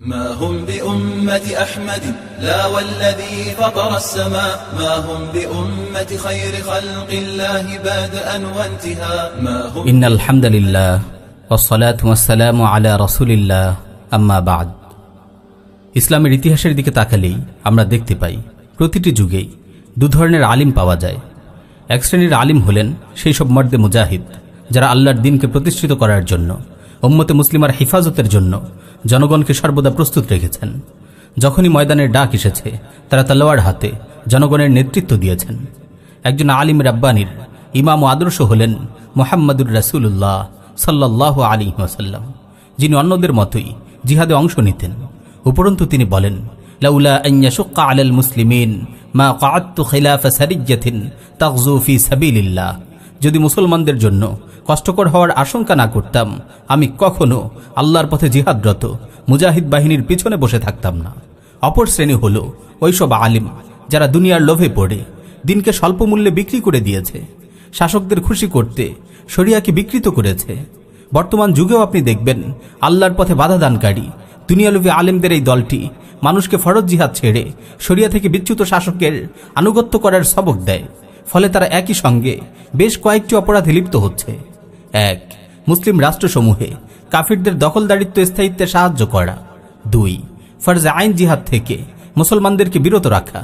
ما هم بأمة أحمد لا والذي فطر السماء ما هم بأمة خير خلق الله بدءا وانتهاء ما هم إن الحمد لله والصلاة والسلام على رسول الله أما بعد ইসলামের ইতিহাসের দিকে তাকালেই আমরা দেখতে পাই প্রতিটি যুগেই দু ধরনের আলিম পাওয়া যায়। এক শ্রেণীর আলিম হলেন সেই সব মর্দে মুজাহিদ যারা আল্লাহর দ্বীনকে প্রতিষ্ঠিত করার জন্য উম্মতে মুসলিমার হেফাজতের জন্য জনগণকে সর্বদা প্রস্তুত রেখেছেন। যখনই ময়দানের ডাক এসেছে তারা তলোয়ার হাতে জনগণের নেতৃত্ব দিয়েছেন। একজন আলিম রাব্বানির ইমাম ও আদর্শ হলেন মুহাম্মদুর রাসূলুল্লাহ সাল্লাল্লাহু আলাইহি ওয়াসাল্লাম, যিনি অন্যদের মতোই জিহাদে অংশ নিতেন। উপরন্তু তিনি বলেন, লাউলা আন ইয়াশুক্কা আলাল মুসলিমিন মা ক্বাআদতু খিলাফা সারিয়্যাতিন তাগযু ফি সাবিলিল্লাহ। যদি মুসলমানদের জন্য কষ্টকর হওয়ার আশঙ্কা না করতাম, আমি কখনো আল্লাহর পথে জিহাদরত মুজাহিদ বাহিনীর পিছনে বসে থাকতাম না। অপর শ্রেণী হল ওইসব আলিম যারা দুনিয়ার লোভে পড়ে দিনকে স্বল্প মূল্যে বিক্রি করে দিয়েছে, শাসকদের খুশি করতে শরিয়াকে বিকৃত করেছে। বর্তমান যুগেও আপনি দেখবেন আল্লাহর পথে বাধা দানকারী দুনিয়ালোভী আলেমদের এই দলটি মানুষকে ফরজ জিহাদ ছেড়ে শরিয়া থেকে বিচ্যুত শাসকের আনুগত্য করার সবক দেয়। ফলে তারা একই সঙ্গে বেশ কয়েকটি অপরাধে লিপ্ত হচ্ছে। ১. মুসলিম রাষ্ট্রসমূহে কাফিরদের দখলদারিত্ব স্থায়িত্বে সাহায্য করা। ২. ফরজে আইন জিহাদ থেকে মুসলমানদেরকে বিরত রাখা।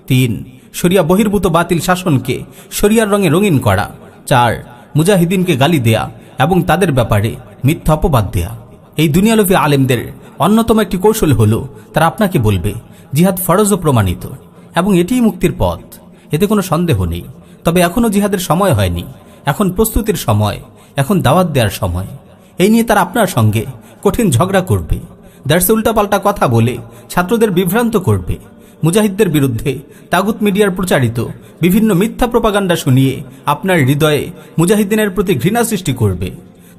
৩. শরিয়া বহির্ভূত বাতিল শাসনকে শরিয়ার রঙে রঙিন করা। ৪. মুজাহিদিনকে গালি দেয়া এবং তাদের ব্যাপারে মিথ্যা অপবাদ দেয়া। এই দুনিয়ালোভী আলেমদের অন্যতম একটি কৌশল হল তারা আপনাকে বলবে জিহাদ ফরজ ও প্রমাণিত এবং এটিই মুক্তির পথ। এতে কোনো সন্দেহ নেই। তবে এখনও জিহাদের সময় হয়নি, এখন প্রস্তুতির সময়, এখন দাওয়াত দেওয়ার সময়। এই নিয়ে তারা আপনার সঙ্গে কঠিন ঝগড়া করবে, দার্সে উল্টাপাল্টা কথা বলে ছাত্রদের বিভ্রান্ত করবে, মুজাহিদদের বিরুদ্ধে তাগুত মিডিয়ার প্রচারিত বিভিন্ন মিথ্যা প্রপাগান্ডা শুনিয়ে আপনার হৃদয়ে মুজাহিদিনের প্রতি ঘৃণা সৃষ্টি করবে।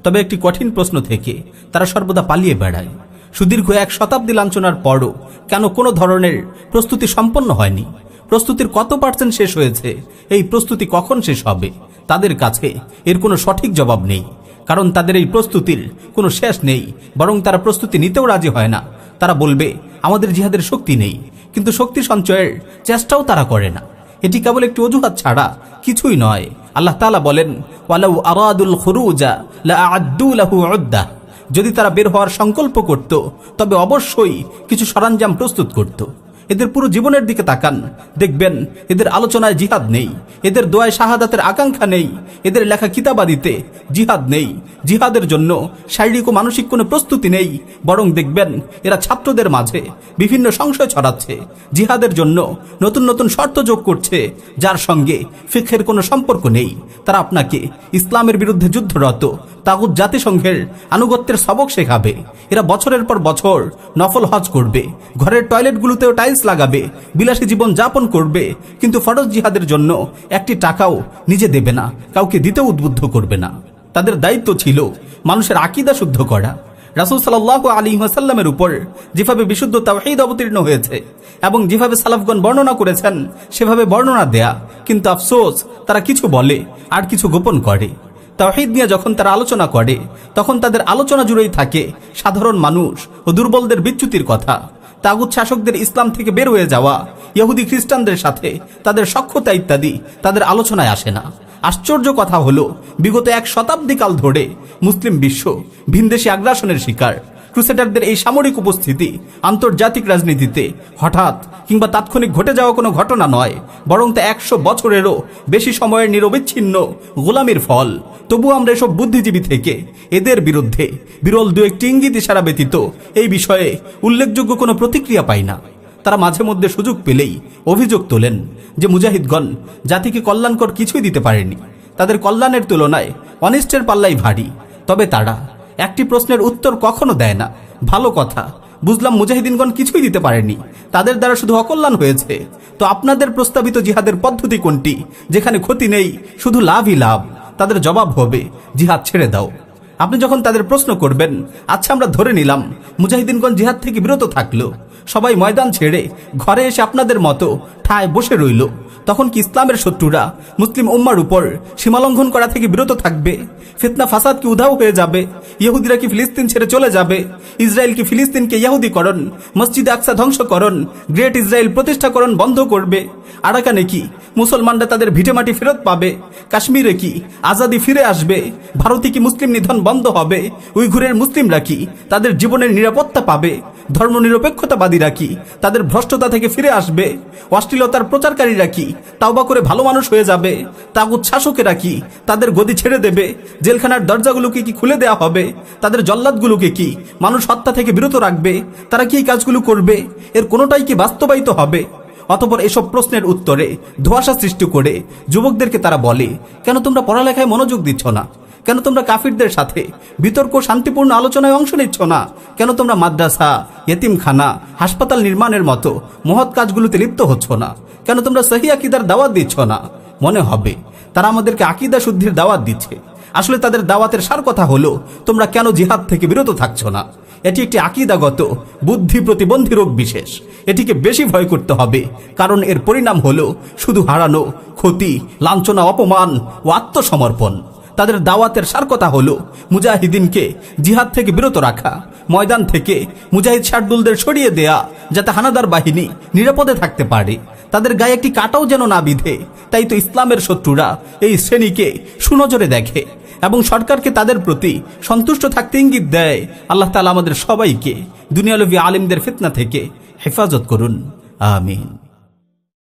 তবে একটি কঠিন প্রশ্ন থেকে তারা সর্বদা পালিয়ে বেড়ায়। সুদীর্ঘ 1 শতাব্দী লাঞ্ছনার পরও কেন কোনো ধরনের প্রস্তুতি সম্পন্ন হয়নি? প্রস্তুতির কত % শেষ হয়েছে? এই প্রস্তুতি কখন শেষ হবে? তাদের কাছে এর কোনো সঠিক জবাব নেই, কারণ তাদের এই প্রস্তুতির কোনো শেষ নেই। বরং তারা প্রস্তুতি নিতেও রাজি হয় না। তারা বলবে আমাদের জিহাদের শক্তি নেই, কিন্তু শক্তি সঞ্চয়ের চেষ্টাও তারা করে না। এটি কেবল একটি অজুহাত ছাড়া কিছুই নয়। আল্লাহ তাআলা বলেন, ওয়ালাউ আরাদুল খুরুজা লাআদ্দু লাহু উদ্দাহ। যদি তারা বের হওয়ার সংকল্প করত তবে অবশ্যই কিছু সরঞ্জাম প্রস্তুত করত। এদের পুরো জীবনের দিকে তাকান, দেখবেন এদের আলোচনায় জিহাদ নেই, এদের দোয়ায় শাহাদাতের আকাঙ্ক্ষা নেই, এদের লেখা কিতাবাদিতে জিহাদ নেই। জিহাদের জন্য শারীরিক ও মানসিক কোনো প্রস্তুতি নেই। বরং দেখবেন এরা ছাত্রদের মাঝে বিভিন্ন সংশয় ছড়াচ্ছে, জিহাদের জন্য নতুন নতুন শর্ত যোগ করছে যার সঙ্গে ফিকহের কোনো সম্পর্ক নেই। তারা আপনাকে ইসলামের বিরুদ্ধে যুদ্ধরত তাগুত জাতিসংঘের আনুগত্যের সবক শেখাবে। এরা বছরের পর বছর নফল হজ করবে, ঘরের টয়লেটগুলোতেও টাইলস লাগাবে, বিলাসী জীবন যাপন করবে, কিন্তু ফরজ জিহাদের জন্য একটি টাকাও নিজে দেবে না, কাউকে দিতেও উদ্বুদ্ধ করবে না। তাদের দায়িত্ব ছিল মানুষের আকীদা শুদ্ধ করা। রাসূল সাল্লাল্লাহু আলাইহি ওয়াসাল্লামের উপর যেভাবে বিশুদ্ধ তাওহীদ অবতীর্ণ হয়েছে এবং যেভাবে সালাফগণ বর্ণনা করেছেন সেভাবে বর্ণনা দেয়া। কিন্তু আফসোস, তারা কিছু বলে আর কিছু গোপন করে। তাওহীদ নিয়ে যখন তারা আলোচনা করে তখন তাদের আলোচনা জুড়েই থাকে সাধারণ মানুষ ও দুর্বলদের বিচ্যুতির কথা। তাগুত শাসকদের ইসলাম থেকে বের হয়ে যাওয়া, ইহুদি খ্রিস্টানদের সাথে তাদের সখ্যতা ইত্যাদি তাদের আলোচনায় আসে না। আশ্চর্য কথা হলো, বিগত 1 শতাব্দী কাল ধরে মুসলিম বিশ্ব ভিনদেশী আগ্রাসনের শিকার। ক্রুসেডারদের এই সামরিক উপস্থিতি আন্তর্জাতিক রাজনীতিতে হঠাৎ কিংবা তাৎক্ষণিক ঘটে যাওয়া কোনো ঘটনা নয়, বরং তা 100 বছরেরও বেশি সময়ের নিরবিচ্ছিন্ন গোলামির ফল। তবু আমরা এসব বুদ্ধিজীবী থেকে এদের বিরুদ্ধে বিরল 2-1টি ইঙ্গিত ইশারা ব্যতীত এই বিষয়ে উল্লেখযোগ্য কোনো প্রতিক্রিয়া পাই না। তারা মাঝে মধ্যে সুযোগ পেলেই অভিযোগ তোলেন যে মুজাহিদগণ জাতিকে কল্যাণকর কিছুই দিতে পারেনি, তাদের কল্যাণের তুলনায় অনিষ্টের পাল্লাই ভারী। তবে তারা একটি প্রশ্নের উত্তর কখনো দেয় না। ভালো কথা, বুঝলাম মুজাহিদিনগণ কিছুই দিতে পারেনি, তাদের দ্বারা শুধু অকল্যাণ হয়েছে। তো আপনাদের প্রস্তাবিত জিহাদের পদ্ধতি কোনটি, যেখানে ক্ষতি নেই, শুধু লাভই লাভ? তাদের জবাব হবে জিহাদ ছেড়ে দাও। আপনি যখন তাদের প্রশ্ন করবেন, আচ্ছা আমরা ধরে নিলাম মুজাহিদিনগণ জিহাদ থেকে বিরত থাকলো, সবাই ময়দান ছেড়ে ঘরে এসে আপনাদের মতো ঠায় বসে রইল, তখন কি ইসলামের শত্রুরা মুসলিম উম্মার উপর সীমালঙ্ঘন করা থেকে বিরত থাকবে? ফিতনা ফাসাদ কি উধাও হয়ে যাবে? ইহুদিরা কি ফিলিস্তিন ছেড়ে চলে যাবে? ইসরায়েল কি ফিলিস্তিনকে ইহুদিকরণ, মসজিদে আকসা ধ্বংসকরণ, গ্রেট ইসরায়েল প্রতিষ্ঠাকরণ বন্ধ করবে? আরাকানে কি মুসলমানরা তাদের ভিটেমাটি ফেরত পাবে? কাশ্মীরে কি আজাদি ফিরে আসবে? ভারতে কি মুসলিম নিধন বন্ধ হবে? উইঘুরের মুসলিমরা কি তাদের জীবনের নিরাপত্তা পাবে? ধর্মনিরপেক্ষতাবাদীরা কি তাদের ভ্রষ্টতা থেকে ফিরে আসবে? অশ্লীলতার প্রচারকারীরা কি তাওবা করে ভালো মানুষ হয়ে যাবে? তাগুত শাসকেরা কি তাদের গদি ছেড়ে দেবে? জেলখানার দরজাগুলোকে কি খুলে দেয়া হবে? তাদের জল্লাদগুলোকে কি মানুষ হত্যা থেকে বিরত রাখবে? তারা কি এই কাজগুলো করবে? এর কোনোটাই কি বাস্তবায়িত হবে? অতঃপর এসব প্রশ্নের উত্তরে ধোঁয়াশা সৃষ্টি করে যুবকদেরকে তারা বলে, কেন তোমরা পড়ালেখায় মনোযোগ দিচ্ছ না? কেন তোমরা কাফিরদের সাথে বিতর্ক শান্তিপূর্ণ আলোচনায় অংশ নিচ্ছ না? কেন তোমরা মাদ্রাসা, ইয়েতিমখানা, হাসপাতাল নির্মাণের মতো মহৎ কাজগুলোতে লিপ্ত হচ্ছ না? কেন তোমরা সহি আকীদার দাওয়াত দিচ্ছ না? মনে হবে তারা আমাদেরকে আকীদা শুদ্ধির দাওয়াত দিচ্ছে। আসলে তাদের দাওয়াতের সার কথা হলো, তোমরা কেন জিহাদ থেকে বিরত থাকছ না? এটি একটি আকীদাগত বুদ্ধি প্রতিবন্ধী রোগ বিশেষ। এটিকে বেশি ভয় করতে হবে, কারণ এর পরিণাম হলো শুধু হারানো, ক্ষতি, লাঞ্ছনা, অপমান ও আত্মসমর্পণ। তাদের দাওয়াতের সার কথা হলো মুজাহিদিনকে জিহাদ থেকে বিরত রাখা, ময়দান থেকে মুজাহিদ শার্দুলদের সরিয়ে দেয়া, যাতে হানাদার বাহিনী নিরাপদে থাকতে পারে, তাদের গায়ে একটি কাঁটাও যেন না বিধে। তাই তো ইসলামের শত্রুরা এই শ্রেণীকে সুনজরে দেখে এবং সরকারকে তাদের প্রতি সন্তুষ্ট থাকতে ইঙ্গিত দেয়। আল্লাহ তাআলা আমাদের সবাইকে দুনিয়ালবী আলিমদের ফিতনা থেকে হেফাজত করুন, আমিন।